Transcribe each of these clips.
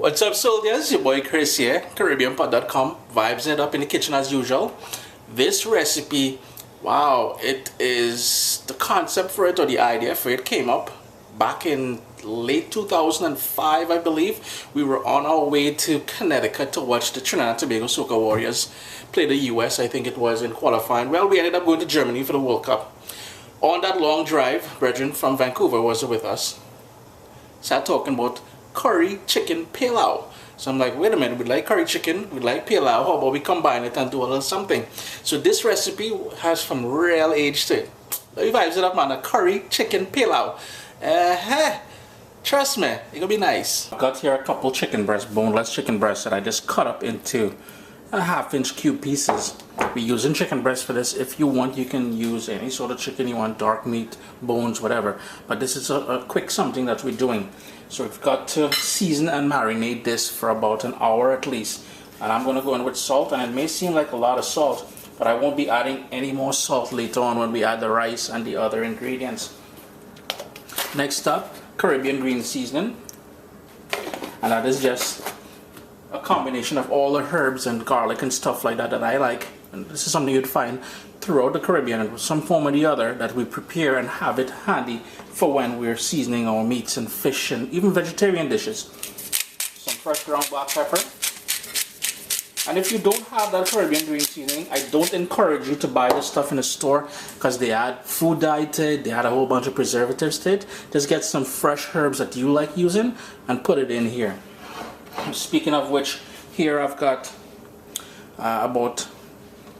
What's up, soldiers? Your boy Chris here, CaribbeanPot.com. Vibes it up in the kitchen as usual. This recipe, wow, it is the concept for it, or the idea for it, came up back in late 2005, I believe. We were on our way to Connecticut to watch the Trinidad and Tobago Soca Warriors play the US, I think it was, in qualifying. Well, we ended up going to Germany for the World Cup. On that long drive, brethren from Vancouver was with us. Started talking about Curry Chicken Pelau. So I'm like, wait a minute, we like curry chicken, we like pelau, how about we combine it and do a little something? So this recipe has some real age to it. Let me vibes it up, man. A curry chicken pelau. Trust me, it's gonna be nice. I got here a couple chicken breasts, boneless chicken breasts that I just cut up into a half-inch cube pieces. We're using chicken breast for this. If you want, you can use any sort of chicken you want, dark meat, bones, whatever. But this is a quick something that we're doing. So we've got to season and marinate this for about an hour at least. And I'm going to go in with salt, and it may seem like a lot of salt, but I won't be adding any more salt later on when we add the rice and the other ingredients. Next up, Caribbean green seasoning. And that is just a combination of all the herbs and garlic and stuff like that that I like. And this is something you'd find throughout the Caribbean in some form or the other, that we prepare and have it handy for when we're seasoning our meats and fish and even vegetarian dishes. Some fresh ground black pepper. And if you don't have that Caribbean green seasoning, I don't encourage you to buy this stuff in the store because they add food dye to it, they add a whole bunch of preservatives to it. Just get some fresh herbs that you like using and put it in here. Speaking of which, here I've got about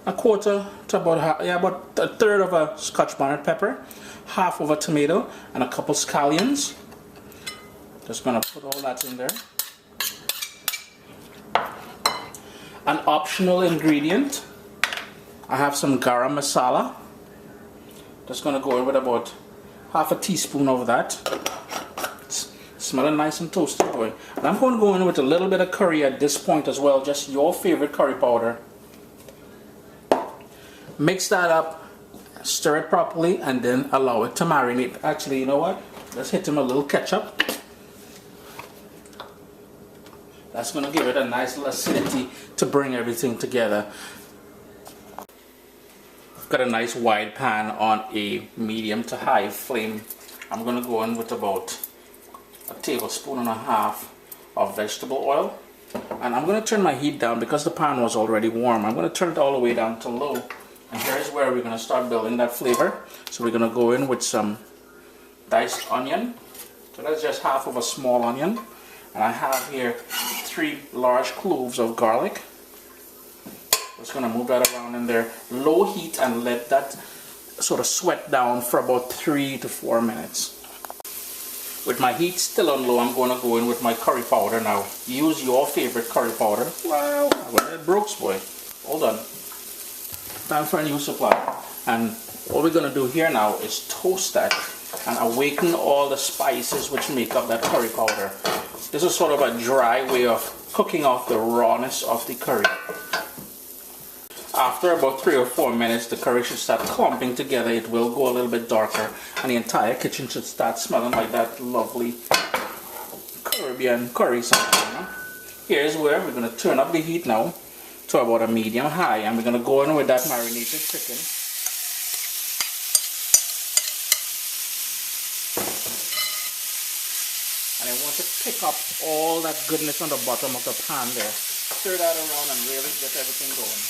a quarter to about a third of a scotch bonnet pepper, half of a tomato, and a couple scallions. Just gonna put all that in there. An optional ingredient, I have some garam masala. Just gonna go in with about half a teaspoon of that. Smelling nice and toasted, boy. And I'm going to go in with a little bit of curry at this point as well, just your favorite curry powder. Mix that up, stir it properly, and then allow it to marinate. Actually, you know what? Let's hit him a little ketchup. That's going to give it a nice little acidity to bring everything together. I've got a nice wide pan on a medium to high flame. I'm going to go in with about a tablespoon and a half of vegetable oil, and I'm going to turn my heat down because the pan was already warm. I'm going to turn it all the way down to low, and here's where we're going to start building that flavor. So we're going to go in with some diced onion. So that's just half of a small onion, and I have here 3 large cloves of garlic. Just going to move that around in there, low heat, and let that sort of sweat down for about 3 to 4 minutes. With my heat still on low, I'm going to go in with my curry powder now. Use your favorite curry powder. Wow, well, it broke, boy. Hold on. Time for a new supply. And what we're going to do here now is toast that and awaken all the spices which make up that curry powder. This is sort of a dry way of cooking off the rawness of the curry. After about 3 or 4 minutes, the curry should start clumping together. It will go a little bit darker, and the entire kitchen should start smelling like that lovely Caribbean curry something. Here's where we're going to turn up the heat now to about a medium high, and we're going to go in with that marinated chicken. And I want to pick up all that goodness on the bottom of the pan there. Stir that around and really get everything going.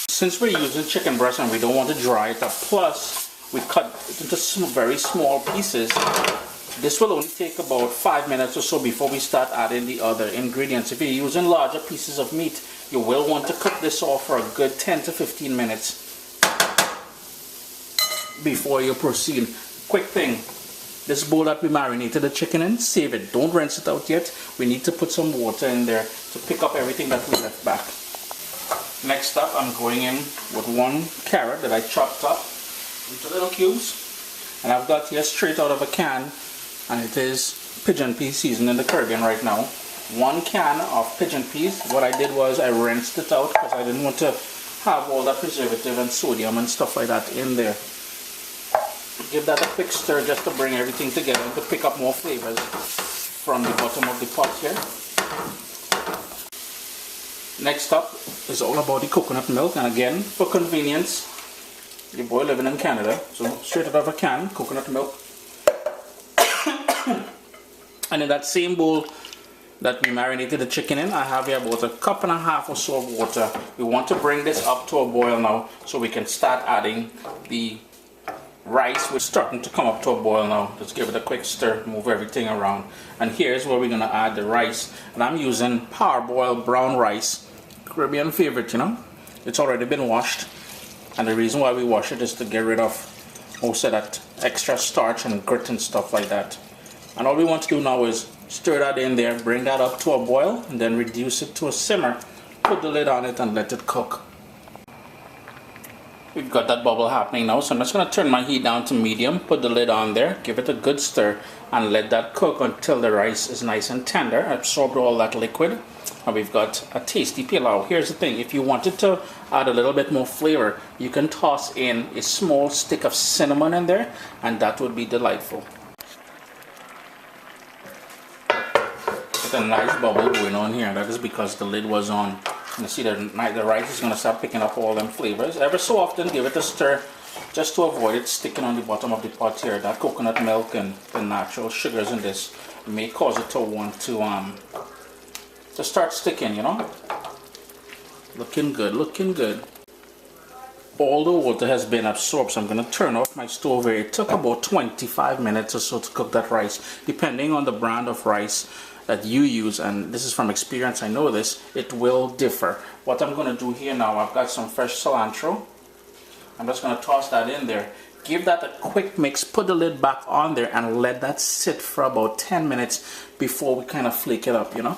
Since we're using chicken breast and we don't want to dry it up, plus we cut it into some very small pieces, this will only take about 5 minutes or so before we start adding the other ingredients. If you're using larger pieces of meat, you will want to cook this off for a good 10 to 15 minutes before you proceed. Quick thing, this bowl that we marinated the chicken in, save it. Don't rinse it out yet. We need to put some water in there to pick up everything that we left back. Next up, I'm going in with 1 carrot that I chopped up into little cubes. And I've got here straight out of a can, and it is pigeon pea seasoned in the Caribbean right now. 1 can of pigeon peas. What I did was I rinsed it out because I didn't want to have all that preservative and sodium and stuff like that in there. Give that a quick stir just to bring everything together and to pick up more flavors. from the bottom of the pot here. Next up is all about the coconut milk, and again, for convenience, your boy living in Canada, so straight out of a can, coconut milk. And in that same bowl that we marinated the chicken in, I have here about 1.5 cups or so of water. We want to bring this up to a boil now so we can start adding the rice. We're starting to come up to a boil now. Just give it a quick stir, move everything around. And here's where we're going to add the rice. And I'm using parboiled brown rice, Caribbean favorite, you know. It's already been washed. And the reason why we wash it is to get rid of most of that extra starch and grit and stuff like that. And all we want to do now is stir that in there, bring that up to a boil, and then reduce it to a simmer. Put the lid on it and let it cook. We've got that bubble happening now, so I'm just going to turn my heat down to medium, put the lid on there, give it a good stir, and let that cook until the rice is nice and tender, absorbed all that liquid. And we've got a tasty pilau. Here's the thing, if you wanted to add a little bit more flavor, you can toss in a small stick of cinnamon in there, and that would be delightful. A nice bubble going on here. That is because the lid was on. You see the rice is going to start picking up all them flavors. Every so often give it a stir just to avoid it sticking on the bottom of the pot here. That coconut milk and the natural sugars in this may cause it to want to start sticking, you know. Looking good, looking good. All the water has been absorbed, so I'm going to turn off my stove here. It took about 25 minutes or so to cook that rice, depending on the brand of rice that you use, and this is from experience, I know this, it will differ. What I'm going to do here now, I've got some fresh cilantro. I'm just going to toss that in there, give that a quick mix, put the lid back on there, and let that sit for about 10 minutes before we kind of flake it up, you know.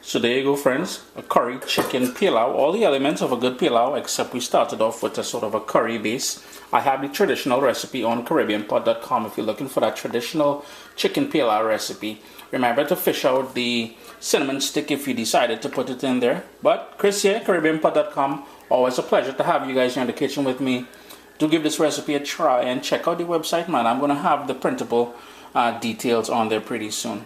So there you go, friends, a curry chicken pilau. All the elements of a good pilau, except we started off with a sort of a curry base. I have the traditional recipe on CaribbeanPot.com if you're looking for that traditional chicken pilau recipe. Remember to fish out the cinnamon stick if you decided to put it in there. But Chris here, CaribbeanPot.com, always a pleasure to have you guys here in the kitchen with me. Do give this recipe a try and check out the website, man. I'm going to have the printable details on there pretty soon.